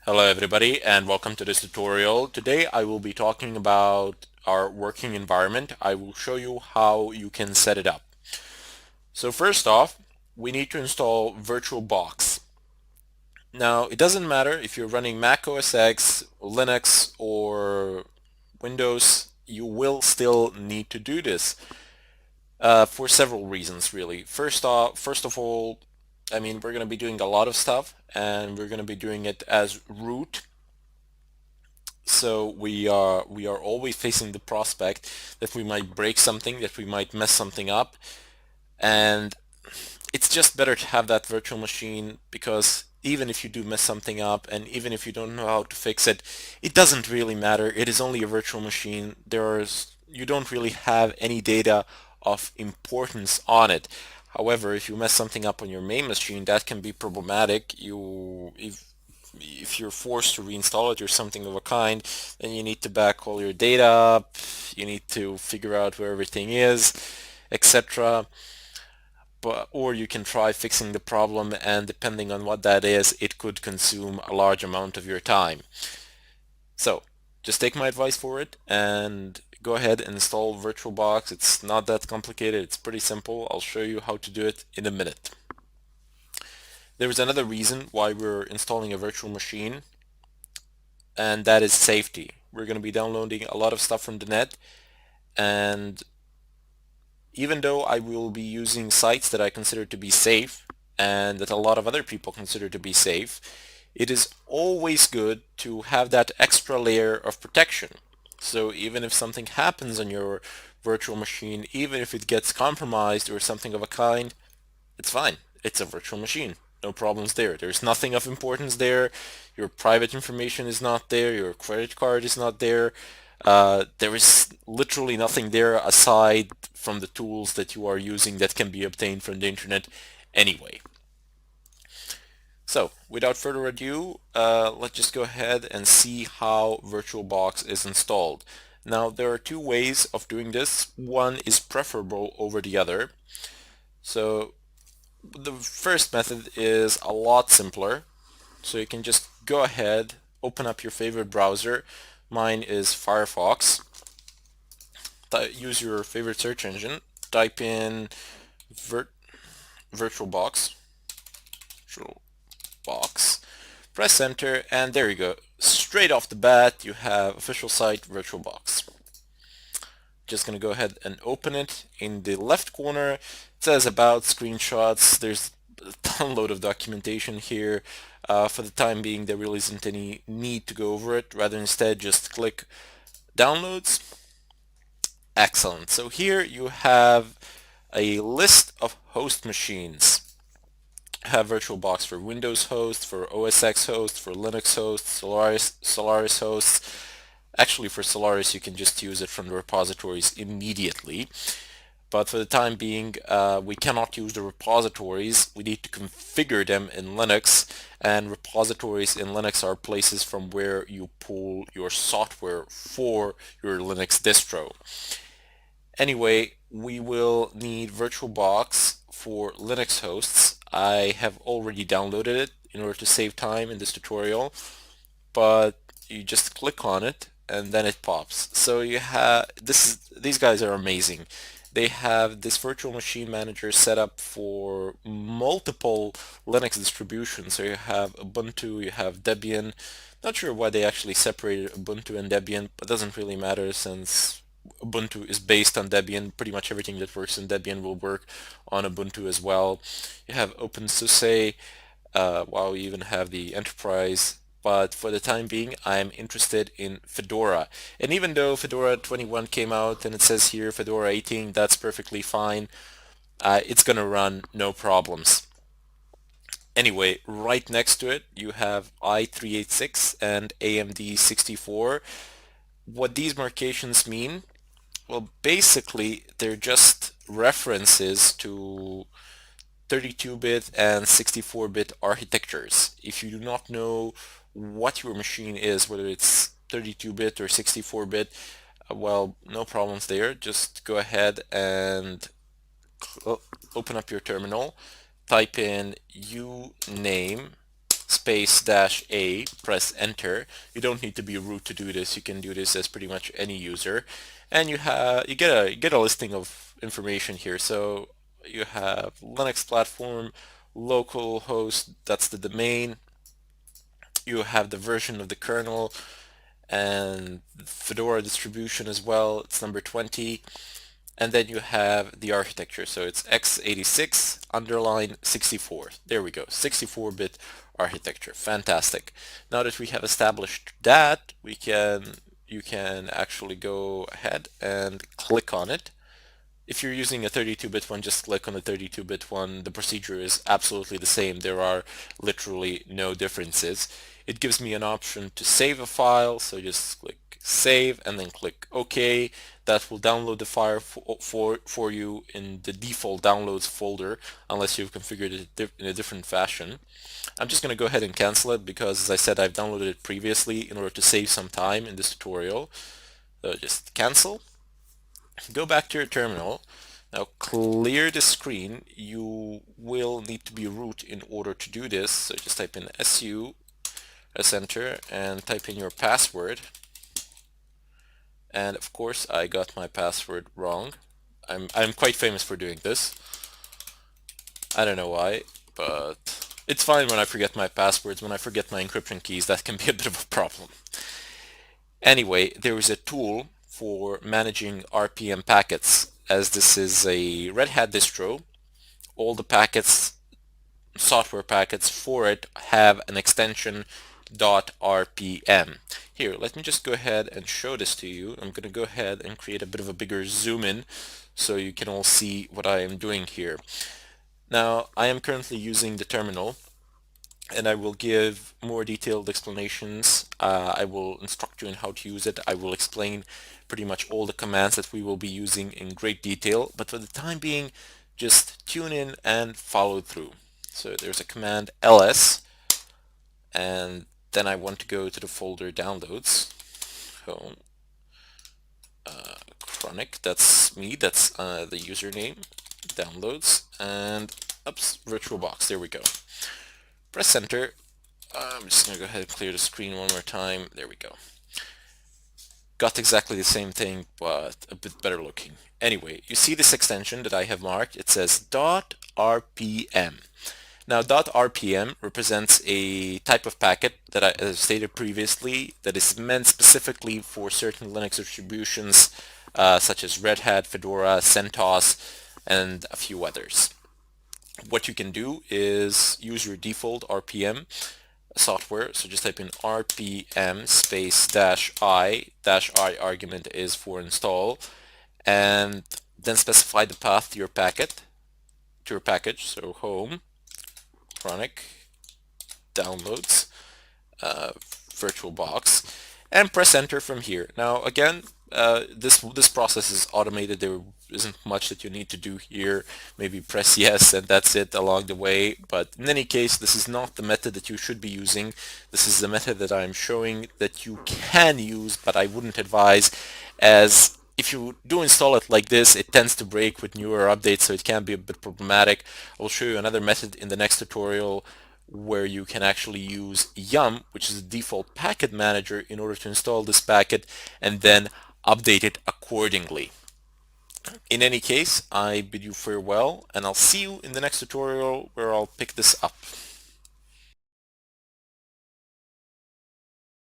Hello everybody and welcome to this tutorial. Today I will be talking about our working environment. I will show you how you can set it up. So first off, we need to install VirtualBox. Now it doesn't matter if you're running Mac OS X, Linux, or Windows, you will still need to do this for several reasons really. First of all, we're going to be doing a lot of stuff and we're going to be doing it as root. So we are always facing the prospect that we might break something, that we might mess something up, and it's just better to have that virtual machine because even if you do mess something up and even if you don't know how to fix it, it doesn't really matter. It is only a virtual machine. You don't really have any data of importance on it. However, if you mess something up on your main machine, that can be problematic. If you're forced to reinstall it or something of a kind, then you need to back all your data up, you need to figure out where everything is, etc. But or you can try fixing the problem, and depending on what that is, it could consume a large amount of your time. So just take my advice for it and go ahead and install VirtualBox. It's not that complicated, it's pretty simple. I'll show you how to do it in a minute. There is another reason why we're installing a virtual machine, and that is safety. We're going to be downloading a lot of stuff from the net, and even though I will be using sites that I consider to be safe and that a lot of other people consider to be safe, it is always good to have that extra layer of protection. So even if something happens on your virtual machine, even if it gets compromised or something of a kind, it's fine. It's a virtual machine. No problems there. There's nothing of importance there. Your private information is not there. Your credit card is not there. There is literally nothing there aside from the tools that you are using that can be obtained from the internet anyway. So without further ado, let's just go ahead and see how VirtualBox is installed. Now there are two ways of doing this. One is preferable over the other. So the first method is a lot simpler. So you can just go ahead, open up your favorite browser. Mine is Firefox. Use your favorite search engine. Type in Virt VirtualBox. VirtualBox. Press enter, and there you go. Straight off the bat, you have official site VirtualBox. Just gonna go ahead and open it. In the left corner, it says about screenshots. There's a download of documentation here. For the time being, there really isn't any need to go over it. Rather, instead, just click downloads. Excellent. So here you have a list of host machines. Have VirtualBox for Windows hosts, for OS X hosts, for Linux hosts, Solaris hosts. Actually, for Solaris, you can just use it from the repositories immediately. But for the time being, we cannot use the repositories. We need to configure them in Linux, and repositories in Linux are places from where you pull your software for your Linux distro. Anyway, we will need VirtualBox for Linux hosts. I have already downloaded it in order to save time in this tutorial, but you just click on it and then it pops. So you have these guys are amazing. They have this virtual machine manager set up for multiple Linux distributions. So you have Ubuntu, you have Debian. Not sure why they actually separated Ubuntu and Debian, but it doesn't really matter since Ubuntu is based on Debian. Pretty much everything that works in Debian will work on Ubuntu as well. You have OpenSUSE. Wow, we even have the enterprise. But for the time being, I'm interested in Fedora. And even though Fedora 21 came out and it says here Fedora 18, that's perfectly fine. It's gonna run no problems. Anyway, right next to it, you have i386 and AMD 64. What these markations mean? Well, basically, they're just references to 32-bit and 64-bit architectures. If you do not know what your machine is, whether it's 32-bit or 64-bit, well, no problems there. Just go ahead and open up your terminal, type in uname space dash A, press enter. You don't need to be root to do this. You can do this as pretty much any user. And you get a listing of information here. So you have Linux platform, local host, that's the domain. You have the version of the kernel and Fedora distribution as well. It's number 20. And then you have the architecture. So it's x86 underline 64. There we go, 64-bit architecture. Fantastic. Now that we have established that, you can actually go ahead and click on it. If you're using a 32-bit one, just click on the 32-bit one. The procedure is absolutely the same. There are literally no differences. It gives me an option to save a file, so just click save and then click OK. That will download the file for you in the default downloads folder, unless you've configured it in a different fashion. I'm just going to go ahead and cancel it because, as I said, I've downloaded it previously in order to save some time in this tutorial. So just cancel. Go back to your terminal. Now clear the screen. You will need to be root in order to do this. So just type in su, press enter, and type in your password. And of course I got my password wrong. I'm quite famous for doing this. I don't know why, but it's fine when I forget my passwords. When I forget my encryption keys, that can be a bit of a problem. Anyway, there is a tool for managing RPM packets. As this is a Red Hat distro, all the packets, software packets for it have an extension .rpm. Here, let me just go ahead and show this to you. I'm going to go ahead and create a bit of a bigger zoom in so you can all see what I am doing here. Now, I am currently using the terminal, and I will give more detailed explanations. I will instruct you on how to use it. I will explain pretty much all the commands that we will be using in great detail, but for the time being, just tune in and follow through. So there's a command ls, and then I want to go to the folder downloads. Home, chronic, that's me, that's the username, downloads, and oops, VirtualBox, there we go. Press enter. I'm just going to go ahead and clear the screen one more time. There we go. Got exactly the same thing, but a bit better looking. Anyway, you see this extension that I have marked. It says .rpm. Now, .rpm represents a type of packet that I stated previously that is meant specifically for certain Linux distributions such as Red Hat, Fedora, CentOS, and a few others. What you can do is use your default RPM software. So just type in RPM space -i argument is for install, and then specify the path to your package. So home, chronic, downloads, VirtualBox, and press enter from here. Now again, this process is automated. There isn't much that you need to do here. Maybe press yes and that's it along the way. But in any case, this is not the method that you should be using. This is the method that I'm showing that you can use, but I wouldn't advise, as if you do install it like this, it tends to break with newer updates, so it can be a bit problematic. I will show you another method in the next tutorial where you can actually use yum, which is the default packet manager, in order to install this packet and then update it accordingly. In any case, I bid you farewell, and I'll see you in the next tutorial where I'll pick this up.